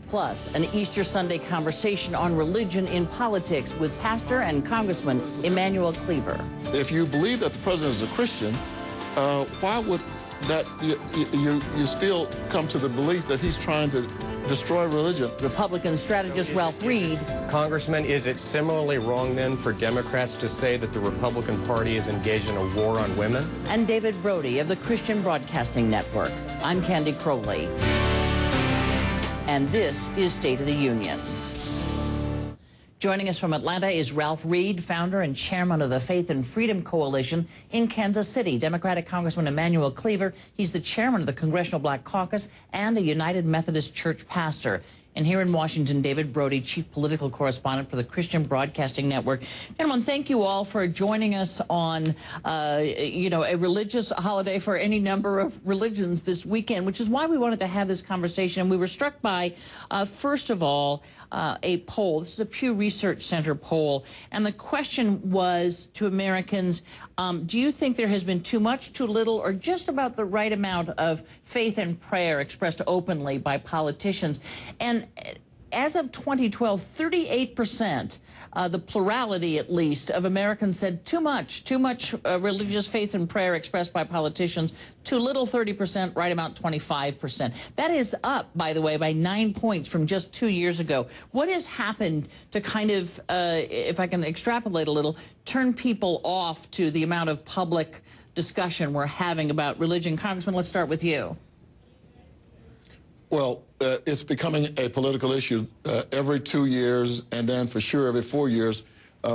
Plus, an Easter Sunday conversation on religion in politics with Pastor and Congressman Emanuel Cleaver. If you believe that the president is a Christian, why would that you still come to the belief that he's trying to destroy religion? Republican strategist Ralph Reed. Congressman, is it similarly wrong then for Democrats to say that the Republican Party is engaged in a war on women? And David Brody of the Christian Broadcasting Network. I'm Candy Crowley. And this is State of the Union. Joining us from Atlanta is Ralph Reed, founder and chairman of the Faith and Freedom Coalition in Kansas City. Democratic Congressman Emanuel Cleaver, he's the chairman of the Congressional Black Caucus and a United Methodist Church pastor. And here in Washington, David Brody, chief political correspondent for the Christian Broadcasting Network. Gentlemen, thank you all for joining us on, a religious holiday for any number of religions this weekend, which is why we wanted to have this conversation. We were struck by, first of all, a poll. This is a Pew Research Center poll. And the question was to Americans, do you think there has been too much, too little, or just about the right amount of faith and prayer expressed openly by politicians? And as of 2012, 38%, the plurality at least, of Americans said too much religious faith and prayer expressed by politicians, too little 30%, right amount 25%. That is up, by the way, by 9 points from just 2 years ago. What has happened to kind of, if I can extrapolate a little, turn people off to the amount of public discussion we're having about religion? Congressman, let's start with you. Well, it's becoming a political issue every 2 years, and then for sure every 4 years,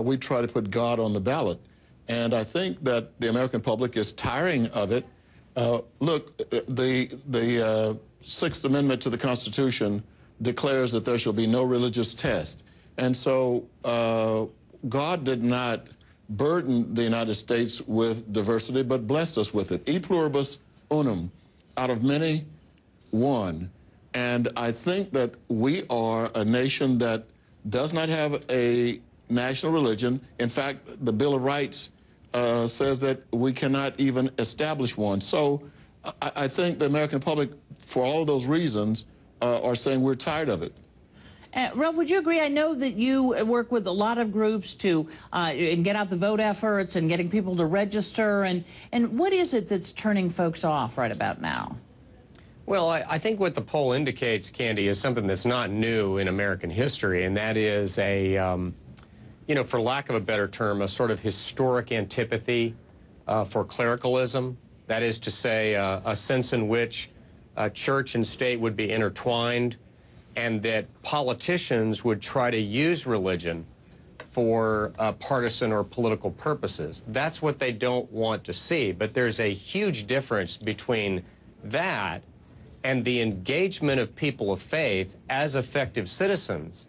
we try to put God on the ballot. And I think that the American public is tiring of it. Look, the Sixth Amendment to the Constitution declares that there shall be no religious test. And so God did not burden the United States with diversity, but blessed us with it. E pluribus unum, out of many, one. And I think that we are a nation that does not have a national religion. In fact, the Bill of Rights says that we cannot even establish one. So I think the American public, for all of those reasons, are saying we're tired of it. Ralph, would you agree? I know that you work with a lot of groups to and get out the vote efforts and getting people to register. And what is it that's turning folks off right about now? Well, I think what the poll indicates, Candy, is something that's not new in American history, and that is a, for lack of a better term, a sort of historic antipathy for clericalism. That is to say, a sense in which church and state would be intertwined, and that politicians would try to use religion for partisan or political purposes. That's what they don't want to see. But there's a huge difference between that and the engagement of people of faith as effective citizens,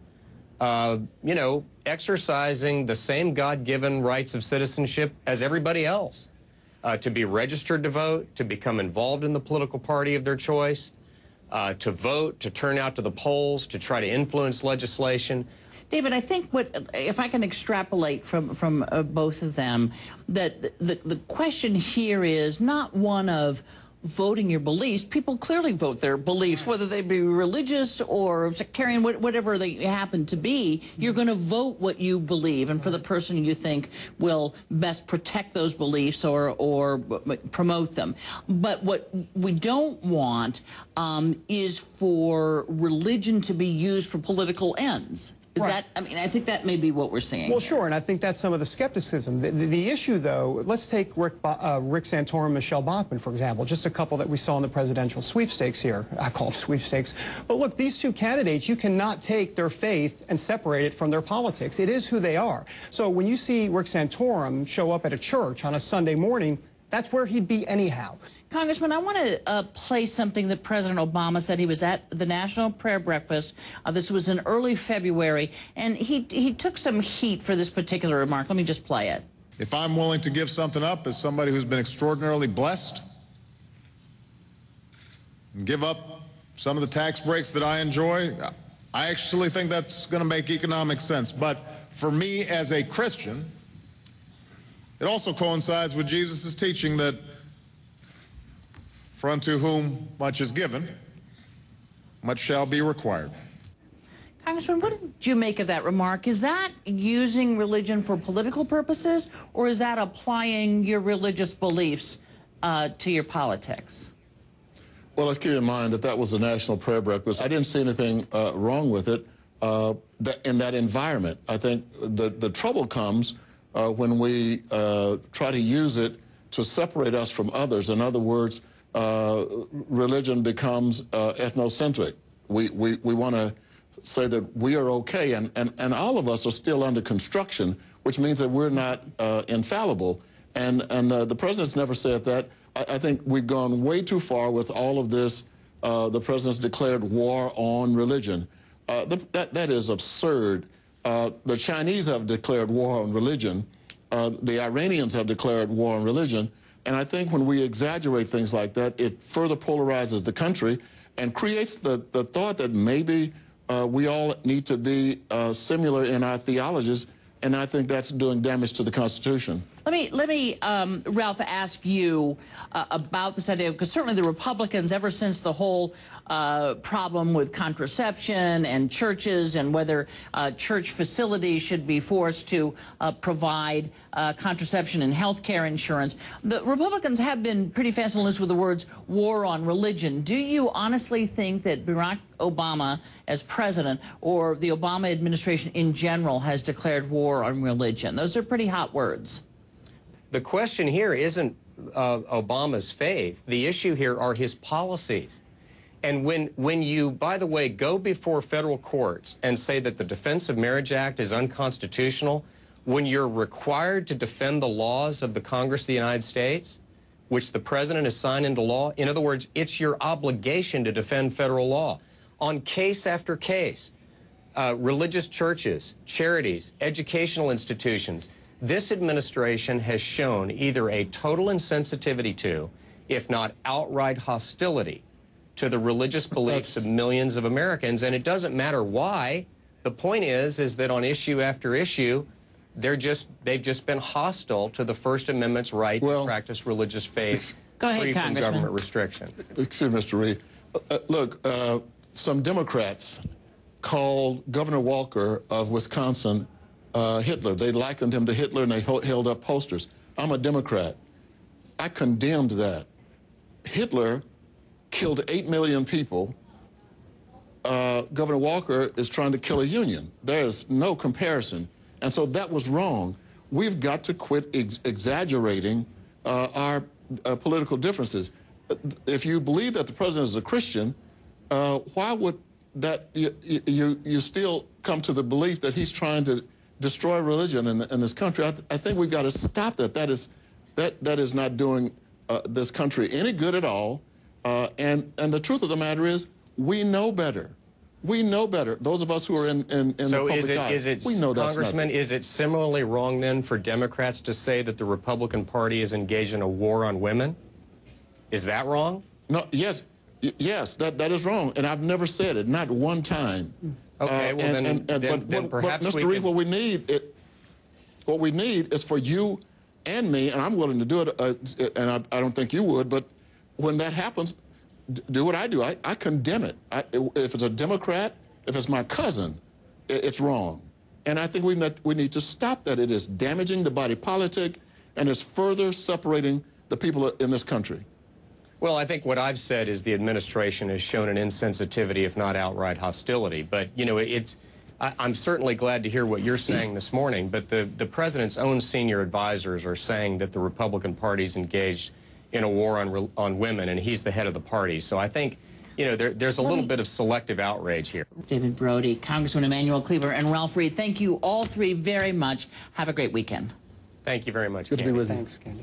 exercising the same God-given rights of citizenship as everybody else, to be registered to vote, to become involved in the political party of their choice, to vote, to turn out to the polls, to try to influence legislation. David, I think if I can extrapolate from both of them, that the question here is not one of voting your beliefs. People clearly vote their beliefs, whether they be religious or sectarian, whatever they happen to be. You're going to vote what you believe, and for the person you think will best protect those beliefs or promote them. But what we don't want is for religion to be used for political ends. Is that, I mean, I think that may be what we're seeing. Well, sure, and I think that's some of the skepticism. The issue, though, let's take Rick Santorum and Michelle Bachmann, for example, just a couple that we saw in the presidential sweepstakes here. I call them sweepstakes. But look, these two candidates, you cannot take their faith and separate it from their politics. It is who they are. So when you see Rick Santorum show up at a church on a Sunday morning, that's where he'd be anyhow. Congressman, I want to play something that President Obama said. He was at the National Prayer Breakfast. This was in early February, and he took some heat for this particular remark. Let me just play it. If I'm willing to give something up as somebody who's been extraordinarily blessed, and give up some of the tax breaks that I enjoy, I actually think that's going to make economic sense. But for me as a Christian, it also coincides with Jesus' teaching that for unto whom much is given, much shall be required. Congressman, what did you make of that remark? Is that using religion for political purposes, or is that applying your religious beliefs to your politics? Well, let's keep in mind that that was a national prayer breakfast. I didn't see anything wrong with it in that environment. I think the trouble comes when we try to use it to separate us from others. In other words, religion becomes ethnocentric. We want to say that we are okay, and all of us are still under construction, which means that we're not infallible. And the president's never said that. I think we've gone way too far with all of this. The president's declared war on religion. That is absurd. The Chinese have declared war on religion. The Iranians have declared war on religion. And I think when we exaggerate things like that, it further polarizes the country and creates the thought that maybe we all need to be similar in our theologies, and I think that's doing damage to the Constitution. Let me, Ralph, ask you about this idea, because certainly the Republicans, ever since the whole problem with contraception and churches and whether church facilities should be forced to provide contraception and health care insurance, the Republicans have been pretty fast on the list with the words war on religion. Do you honestly think that Barack Obama as president or the Obama administration in general has declared war on religion? Those are pretty hot words. The question here isn't Obama's faith. The issue here are his policies. And when you, by the way, go before federal courts and say that the Defense of Marriage Act is unconstitutional, when you're required to defend the laws of the Congress of the United States, which the president has signed into law, in other words, it's your obligation to defend federal law. On case after case, religious churches, charities, educational institutions, this administration has shown either a total insensitivity to, if not outright hostility, to the religious beliefs of millions of Americans, and it doesn't matter why. The point is that on issue after issue, they've just been hostile to the First Amendment's right to practice religious faith free from government restriction. Excuse me, Mr. Reed. Look, some Democrats called Governor Walker of Wisconsin Hitler. They likened him to Hitler, and they held up posters. I'm a Democrat. I condemned that. Hitler killed 8 million people. Governor Walker is trying to kill a union. There's no comparison. And so that was wrong. We've got to quit exaggerating our political differences. If you believe that the president is a Christian, why would that you still come to the belief that he's trying to destroy religion in this country? I think we've got to stop that. That is not doing this country any good at all. And the truth of the matter is, we know better. We know better. Those of us who are in the public eye, we know that's Congressman, is it similarly wrong then for Democrats to say that the Republican Party is engaged in a war on women? Is that wrong? No. Yes, that is wrong, and I've never said it, not one time. Okay, well then perhaps Mr. Reed, what we need is for you and me, and I'm willing to do it, and I don't think you would, but when that happens, do what I do. I condemn it. If it's a Democrat, if it's my cousin, it's wrong. And I think we need to stop that. It is damaging the body politic, and it's further separating the people in this country. Well, I think what I've said is the administration has shown an insensitivity, if not outright hostility. But, you know, I'm certainly glad to hear what you're saying this morning, but the president's own senior advisors are saying that the Republican Party's engaged in a war on women, and he's the head of the party. So I think, you know, there's a little bit of selective outrage here. David Brody, Congressman Emanuel Cleaver, and Ralph Reed, thank you all three very much. Have a great weekend. Thank you very much, Good Candy. to be with you. Thanks, Candy.